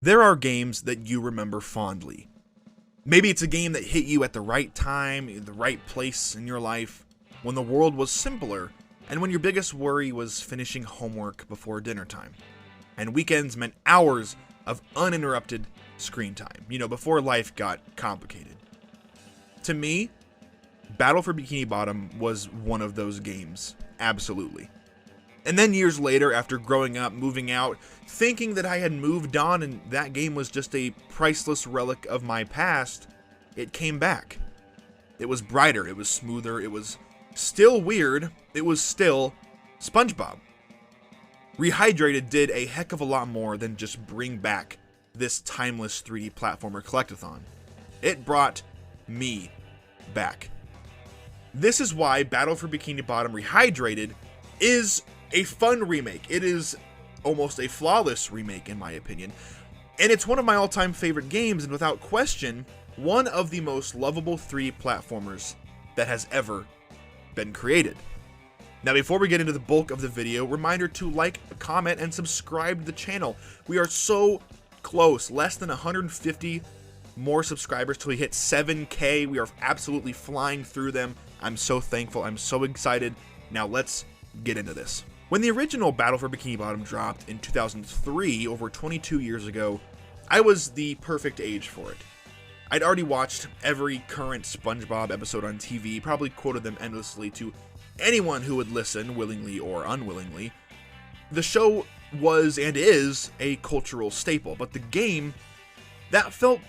There are games that you remember fondly. Maybe it's a game that hit you at the right time, in the right place in your life, when the world was simpler, and when your biggest worry was finishing homework before dinner time. And weekends meant hours of uninterrupted screen time, before life got complicated. To me, Battle for Bikini Bottom was one of those games, absolutely. And then years later, after growing up, moving out, thinking that I had moved on and that game was just a priceless relic of my past, it came back. It was brighter, it was smoother, it was still weird, it was still SpongeBob. Rehydrated did a heck of a lot more than just bring back this timeless 3D platformer collectathon. It brought me back. This is why Battle for Bikini Bottom Rehydrated is a fun remake. It is almost a flawless remake in my opinion. And it's one of my all-time favorite games, and without question, one of the most lovable 3D platformers that has ever been created. Now before we get into the bulk of the video, reminder to like, comment, and subscribe to the channel. We are so close, less than 150 more subscribers till we hit 7K. We are absolutely flying through them. I'm so thankful, I'm so excited. Now let's get into this. When the original Battle for Bikini Bottom dropped in 2003, over 22 years ago, I was the perfect age for it. I'd already watched every current SpongeBob episode on TV, probably quoted them endlessly to anyone who would listen, willingly or unwillingly. The show was and is a cultural staple, but the game, that felt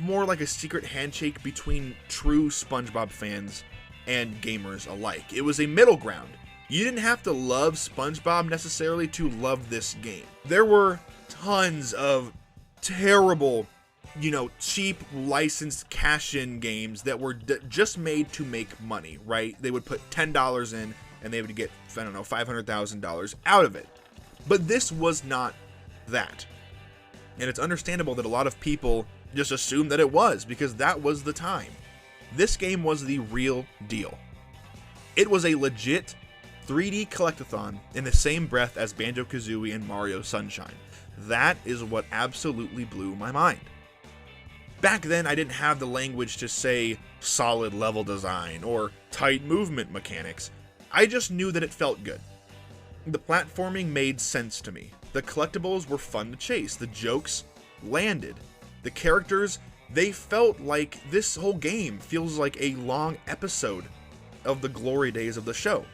more like a secret handshake between true SpongeBob fans and gamers alike. It was a middle ground. You didn't have to love SpongeBob necessarily to love this game. There were tons of terrible, cheap licensed cash-in games that were just made to make money, right? They would put $10 in and they would get, $500,000 out of it. But this was not that. And it's understandable that a lot of people just assumed that it was, because that was the time. This game was the real deal. It was a legit 3D collectathon in the same breath as Banjo-Kazooie and Mario Sunshine. That is what absolutely blew my mind. Back then, I didn't have the language to say solid level design or tight movement mechanics. I just knew that it felt good. The platforming made sense to me. The collectibles were fun to chase. The jokes landed. The characters, they felt like this whole game feels like a long episode of the glory days of the show.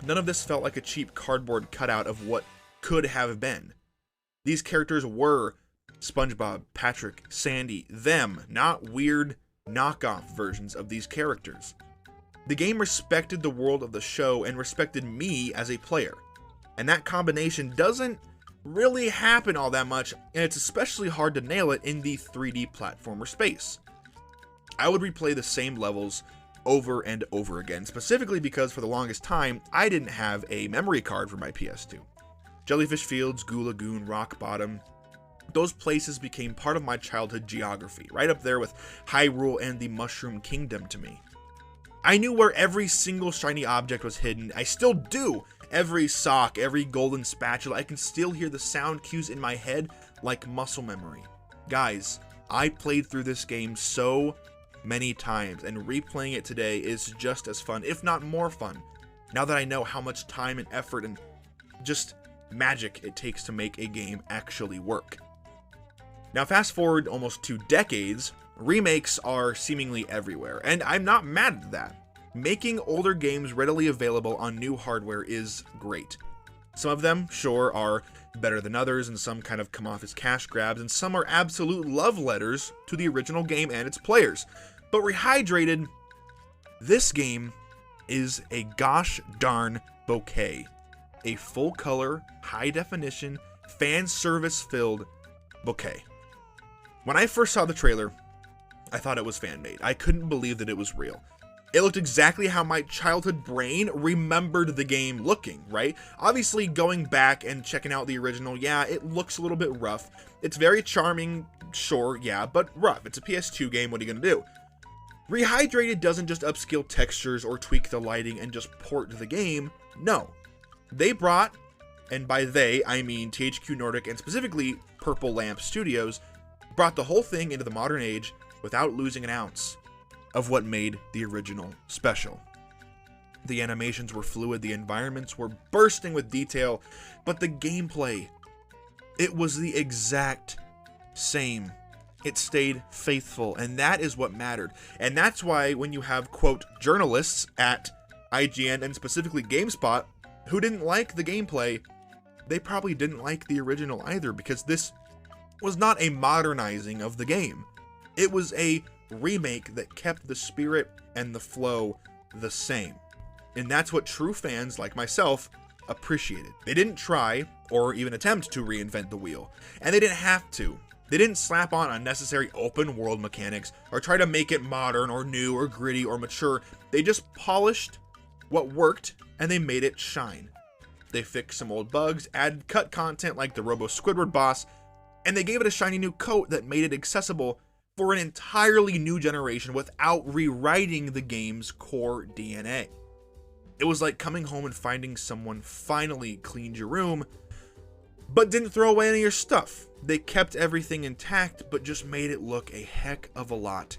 None of this felt like a cheap cardboard cutout of what could have been. These characters were SpongeBob, Patrick, Sandy, them, not weird knockoff versions of these characters. The game respected the world of the show and respected me as a player. And that combination doesn't really happen all that much, and it's especially hard to nail it in the 3D platformer space. I would replay the same levels over and over again, specifically because for the longest time, I didn't have a memory card for my PS2. Jellyfish Fields, Goo Lagoon, Rock Bottom, those places became part of my childhood geography, right up there with Hyrule and the Mushroom Kingdom to me. I knew where every single shiny object was hidden. I still do. Every sock, every golden spatula, I can still hear the sound cues in my head like muscle memory. Guys, I played through this game so many times, and replaying it today is just as fun, if not more fun, now that I know how much time and effort and just magic it takes to make a game actually work. Now fast forward almost 2 decades, remakes are seemingly everywhere, and I'm not mad at that. Making older games readily available on new hardware is great. Some of them, sure, are better than others, and some kind of come off as cash grabs, and some are absolute love letters to the original game and its players. But Rehydrated, this game is a gosh darn bouquet. A full color, high definition, fan service filled bouquet. When I first saw the trailer, I thought it was fan made. I couldn't believe that it was real. It looked exactly how my childhood brain remembered the game looking, right? Obviously, going back and checking out the original, yeah, it looks a little bit rough. It's very charming, sure, yeah, but rough. It's a PS2 game, what are you gonna do? Rehydrated doesn't just upscale textures or tweak the lighting and just port the game. No. They brought, and by they, I mean THQ Nordic and specifically Purple Lamp Studios, brought the whole thing into the modern age without losing an ounce of what made the original special. The animations were fluid, the environments were bursting with detail, but the gameplay, it was the exact same. It stayed faithful, and that is what mattered. And that's why when you have, quote, journalists at IGN and specifically GameSpot who didn't like the gameplay, they probably didn't like the original either, because this was not a modernizing of the game. It was a remake that kept the spirit and the flow the same. And that's what true fans like myself appreciated. They didn't try or even attempt to reinvent the wheel, and they didn't have to. They didn't slap on unnecessary open world mechanics or try to make it modern or new or gritty or mature. They just polished what worked and they made it shine. They fixed some old bugs, added cut content like the Robo-Squidward boss, and they gave it a shiny new coat that made it accessible for an entirely new generation without rewriting the game's core DNA. It was like coming home and finding someone finally cleaned your room, but didn't throw away any of your stuff. They kept everything intact, but just made it look a heck of a lot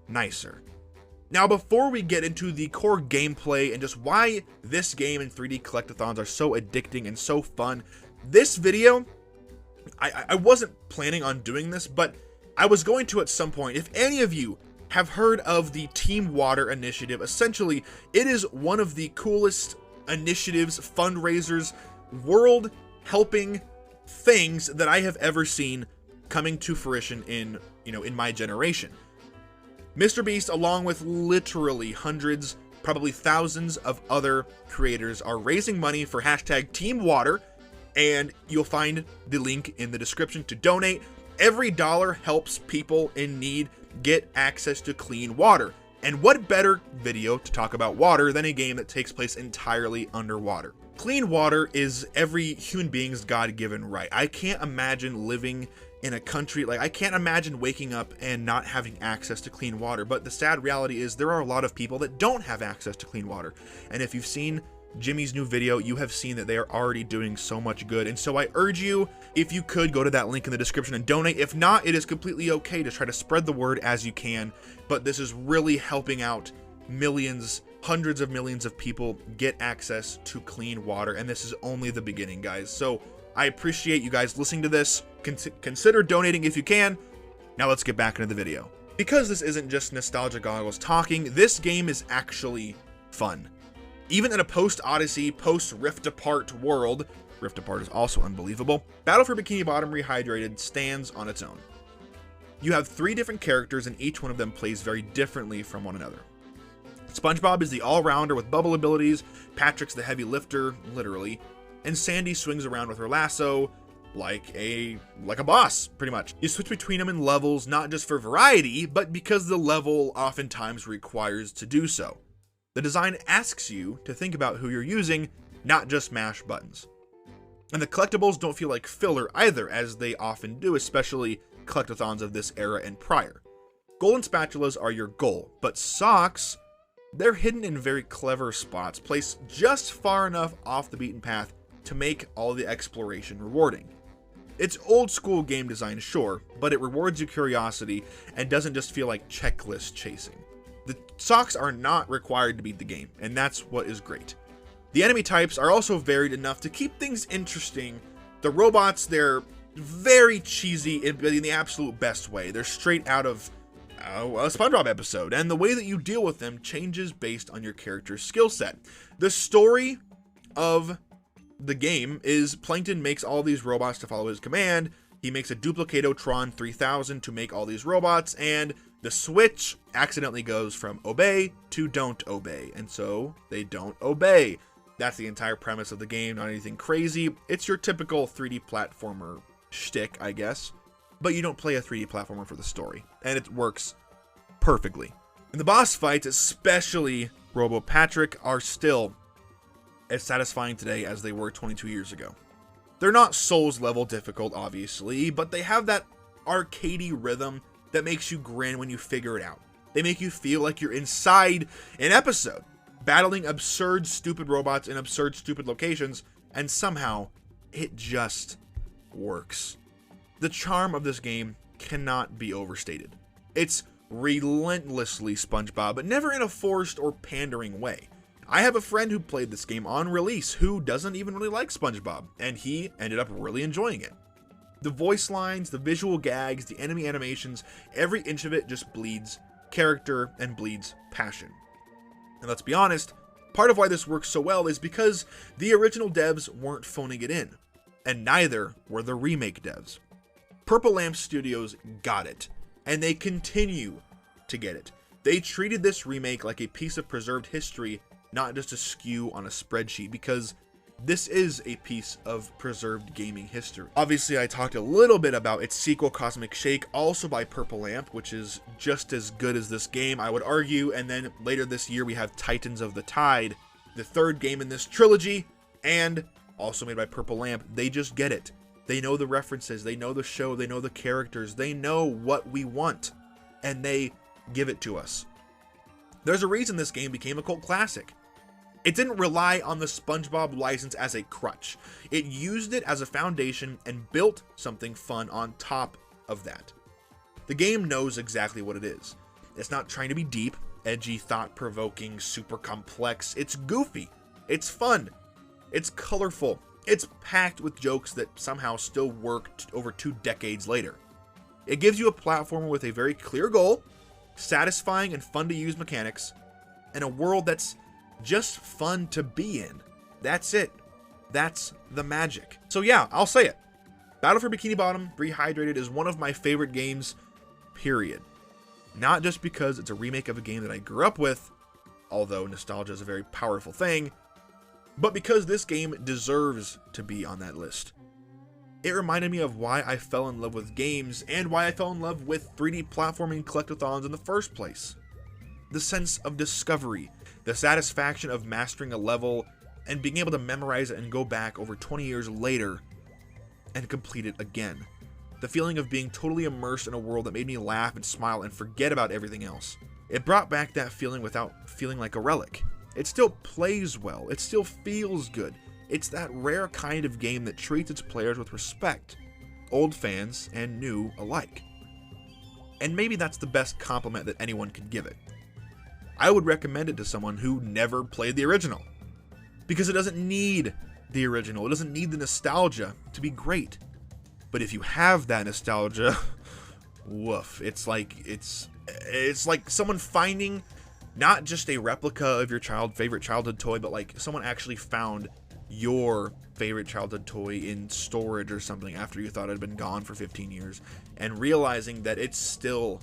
nicer. Now, before we get into the core gameplay and just why this game and 3D collectathons are so addicting and so fun, this video, I wasn't planning on doing this, but I was going to at some point. If any of you have heard of the Team Water initiative, essentially, it is one of the coolest initiatives, fundraisers, world helping things that I have ever seen coming to fruition in my generation. Mr. Beast, along with literally hundreds, probably thousands of other creators, are raising money for hashtag Team Water, and you'll find the link in the description to donate. Every dollar helps people in need get access to clean water. And what better video to talk about water than a game that takes place entirely underwater? Clean water is every human being's God-given right. I can't imagine living in a country, I can't imagine waking up and not having access to clean water. But the sad reality is there are a lot of people that don't have access to clean water. And if you've seen Jimmy's new video, you have seen that they are already doing so much good. And so I urge you, if you could, go to that link in the description and donate. If not, it is completely okay to try to spread the word as you can. But this is really helping out millions, hundreds of millions of people get access to clean water. And this is only the beginning, guys. So I appreciate you guys listening to this. Consider donating if you can. Now let's get back into the video. Because this isn't just nostalgia goggles talking, this game is actually fun. Even in a post-Odyssey, post-Rift Apart world, Rift Apart is also unbelievable, Battle for Bikini Bottom Rehydrated stands on its own. You have 3 different characters and each one of them plays very differently from one another. SpongeBob is the all-rounder with bubble abilities, Patrick's the heavy lifter, literally, and Sandy swings around with her lasso like a boss, pretty much. You switch between them in levels, not just for variety, but because the level oftentimes requires to do so. The design asks you to think about who you're using, not just mash buttons. And the collectibles don't feel like filler either, as they often do, especially collectathons of this era and prior. Golden spatulas are your goal, but socks, they're hidden in very clever spots, placed just far enough off the beaten path to make all the exploration rewarding. It's old school game design, sure, but it rewards your curiosity and doesn't just feel like checklist chasing. The socks are not required to beat the game, and that's what is great. The enemy types are also varied enough to keep things interesting. The robots, they're very cheesy in the absolute best way. They're straight out of a SpongeBob episode, and the way that you deal with them changes based on your character's skill set. The story of the game is Plankton makes all these robots to follow his command. He makes a Duplicatotron 3000 to make all these robots, and the switch accidentally goes from obey to don't obey, and so they don't obey. That's the entire premise of the game, not anything crazy. It's your typical 3D platformer shtick, I guess, but you don't play a 3D platformer for the story, and it works perfectly. And the boss fights, especially Robo Patrick, are still as satisfying today as they were 22 years ago. They're not Souls level difficult, obviously, but they have that arcadey rhythm that makes you grin when you figure it out. They make you feel like you're inside an episode, battling absurd, stupid robots in absurd, stupid locations, and somehow it just works. The charm of this game cannot be overstated. It's relentlessly SpongeBob, but never in a forced or pandering way. I have a friend who played this game on release who doesn't even really like SpongeBob, and he ended up really enjoying it. The voice lines, the visual gags, the enemy animations, every inch of it just bleeds character and bleeds passion. And let's be honest, part of why this works so well is because the original devs weren't phoning it in, and neither were the remake devs. Purple Lamp Studios got it, and they continue to get it. They treated this remake like a piece of preserved history, not just a skew on a spreadsheet, because this is a piece of preserved gaming history. Obviously, I talked a little bit about its sequel, Cosmic Shake, also by Purple Lamp, which is just as good as this game, I would argue. And then later this year, we have Titans of the Tide, the third game in this trilogy, and also made by Purple Lamp. They just get it. They know the references, they know the show, they know the characters, they know what we want, and they give it to us. There's a reason this game became a cult classic. It didn't rely on the SpongeBob license as a crutch. It used it as a foundation and built something fun on top of that. The game knows exactly what it is. It's not trying to be deep, edgy, thought-provoking, super complex. It's goofy. It's fun. It's colorful. It's packed with jokes that somehow still work over 2 decades later. It gives you a platformer with a very clear goal, satisfying and fun to use mechanics, and a world that's just fun to be in. That's it. That's the magic. So yeah, I'll say it. Battle for Bikini Bottom Rehydrated is one of my favorite games, period. Not just because it's a remake of a game that I grew up with, although nostalgia is a very powerful thing, but because this game deserves to be on that list. It reminded me of why I fell in love with games and why I fell in love with 3D platforming collectathons in the first place. The sense of discovery, the satisfaction of mastering a level and being able to memorize it and go back over 20 years later and complete it again. The feeling of being totally immersed in a world that made me laugh and smile and forget about everything else. It brought back that feeling without feeling like a relic. It still plays well, it still feels good. It's that rare kind of game that treats its players with respect, old fans and new alike. And maybe that's the best compliment that anyone could give it. I would recommend it to someone who never played the original, because it doesn't need the original, it doesn't need the nostalgia to be great. But if you have that nostalgia, woof, it's like someone finding not just a replica of your favorite childhood toy, but like someone actually found your favorite childhood toy in storage or something after you thought it had been gone for 15 years and realizing that it's still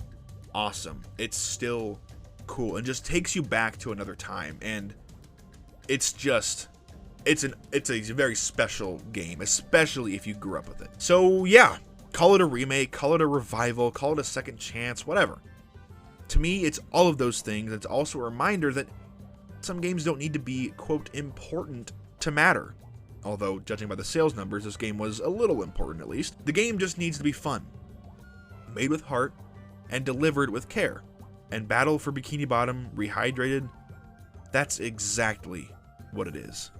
awesome, it's still cool, and just takes you back to another time. And it's a very special game, especially if you grew up with it. So yeah, call it a remake, call it a revival, call it a second chance, whatever. To me, it's all of those things. It's also a reminder that some games don't need to be, quote, important to matter. Although, judging by the sales numbers, this game was a little important at least. The game just needs to be fun, made with heart, and delivered with care. And Battle for Bikini Bottom Rehydrated, that's exactly what it is.